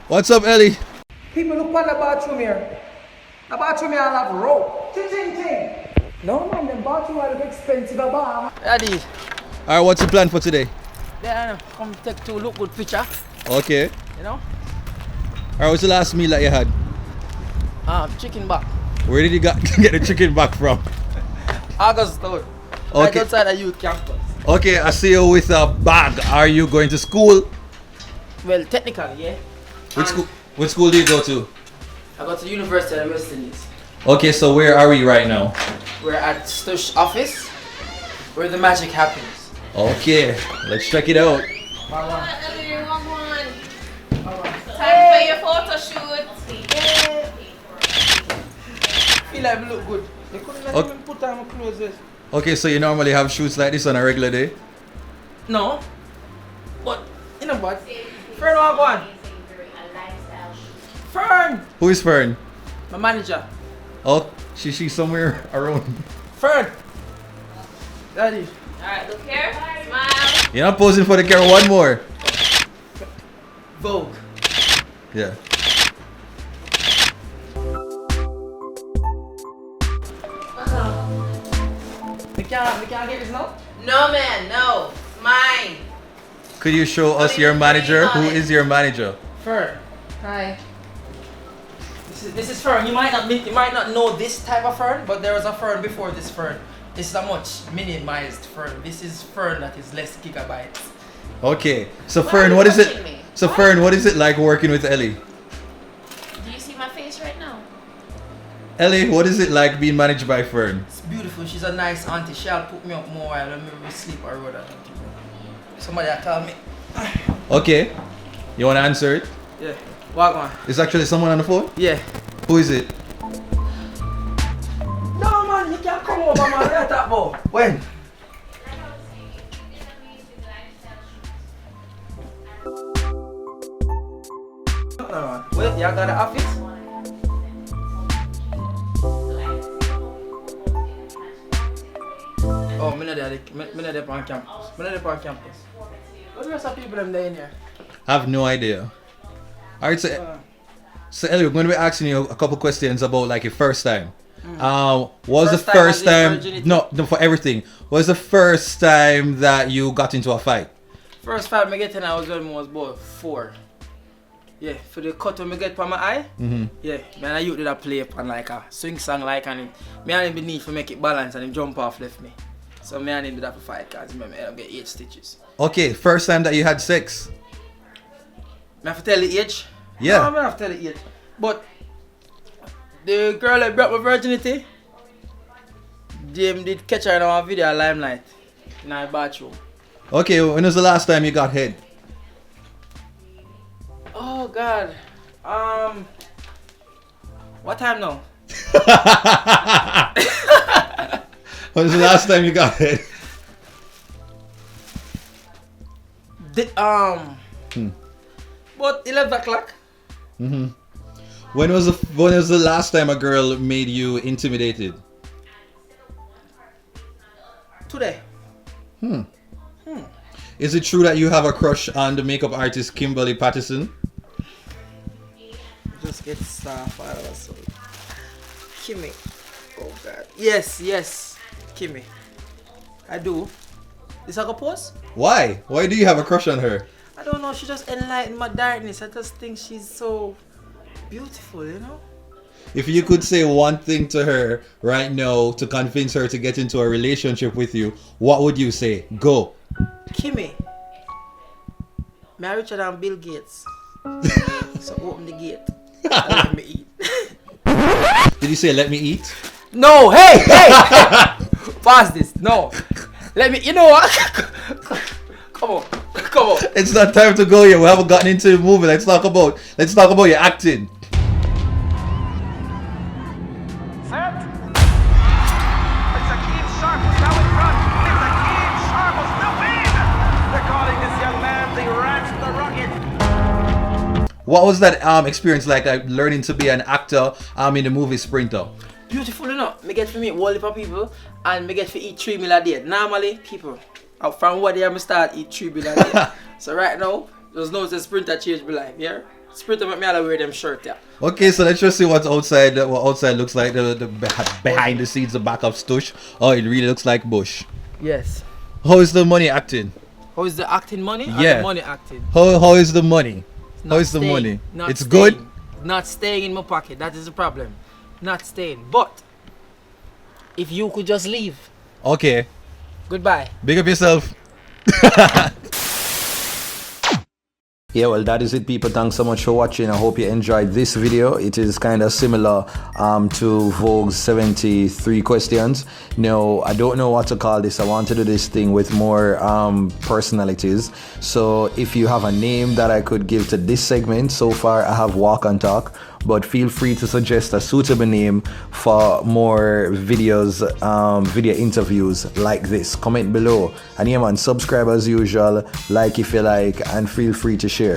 What's up, Elli? People look on the bathroom here. The bathroom here have rope. Ching. No man, the bathroom are expensive bar. Daddy. Alright, what's the plan for today? Then come take two look good picture. Okay. You know? Alright, what's the last meal that you had? Chicken back. Where did you get the chicken back from? August 3rd. Okay. Right outside the youth campus. Okay, I see you with a bag. Are you going to school? Well, technically, yeah. Which school do you go to? I go to University of the West Indies. Okay, so where are we right now? We're at Stush office, where the magic happens. Okay, let's check it out. Time for your photo shoot. Feel like we look good. They couldn't let me put on my clothes. Okay, so you normally have shoots like this on a regular day? No. But, you know what? Fern, what one? Fern! Who is Fern? My manager. Oh, she's somewhere around. Fern! Daddy. Alright, look here. Smile. You're not posing for the camera. One more. Vogue. Yeah. We can't get this now? No, man, no. Mine. Could you show us your manager? Who is your manager? Fern. Hi. This is Fern. You might not know this type of Fern, but there was a Fern before this Fern. This is a much minimized Fern. This is Fern that is less gigabytes. Okay, so Fern, what is it? So Fern, what is it like working with Elli? Do you see my face right now? Elli, what is it like being managed by Fern? It's beautiful. She's a nice auntie. She'll put me up more while when we sleep or whatever. Somebody call me. Okay, you want to answer it? Yeah. Walk on. Is actually someone on the phone? Yeah. Who is it? No man, you can't come over man. Let that go. When? No man. Wait, you got the office? Oh, I'm not there on campus. I'm not there on campus. What the rest of people them there in here? I have no idea. Alright, so Elli, we're going to be asking you a couple questions about like your first time. Was the first time? No, for everything. Was the first time that you got into a fight? First fight I get in, I was when I was about 4. Yeah, for the cut when I get on my eye. Yeah, man, I used to play upon like a swing song like and me and him be need to make it balance and him jump off left me. So me and him did that for fight cause I get 8 stitches. Okay, first time that you had sex. I have to tell the age? Yeah. No, I have to tell the age. But the girl that broke my virginity, Jim did catch her in our video Limelight in our bathroom. Okay, when was the last time you got head? Oh God. What time now? When was the last time you got head? About 11 o'clock. When was the last time a girl made you intimidated? Today. Is it true that you have a crush on the makeup artist Kimberly Patterson? Just get stuff out of us. Kimmy. Oh God. Yes. Kimmy. I do. Is that a pose? Why? Why do you have a crush on her? I don't know. She just enlightened my darkness. I just think she's so beautiful, you know? If you could say one thing to her right now to convince her to get into a relationship with you, what would you say? Go. Kimmy. Me richer than Bill Gates. So open the gate and let me eat. Did you say let me eat? No, hey! Pass this. No. Let me, you know what? Come on. It's not time to go yet. We haven't gotten into the movie. Let's talk about your acting. Set. It's a keen sharp now in front. It's a keen sharp will still win. They're calling this young man the Rat the Rugged. What was that experience like learning to be an actor in the movie Sprinter? Beautiful, you know. Me get to meet whole heap of people and me get to eat 3 meal a day. Normally, people, from what year I start eat 3 meal a day. So right now, there's no Sprinter change my life, yeah? Spirit make me all wear them shirt, yeah. Okay, so let's just see what outside looks like. The behind the scenes, the back of Stush. Oh, it really looks like Bush. Yes. How is the money acting? How is the acting money? Yeah. Or the money acting? How is the money? Not How is the staying. money? Not It's staying. good. Not staying in my pocket. That is the problem. Not staying. But if you could just leave. Okay. Goodbye. Big up yourself. Yeah, well, that is it, people. Thanks so much for watching. I hope you enjoyed this video. It is kind of similar to Vogue's 73 questions. No, I don't know what to call this. I want to do this thing with more personalities. So if you have a name that I could give to this segment, so far I have Walk and Talk, but feel free to suggest a suitable name for more videos, video interviews like this. Comment below. And yeah, man, subscribe as usual, like if you like, and feel free to share.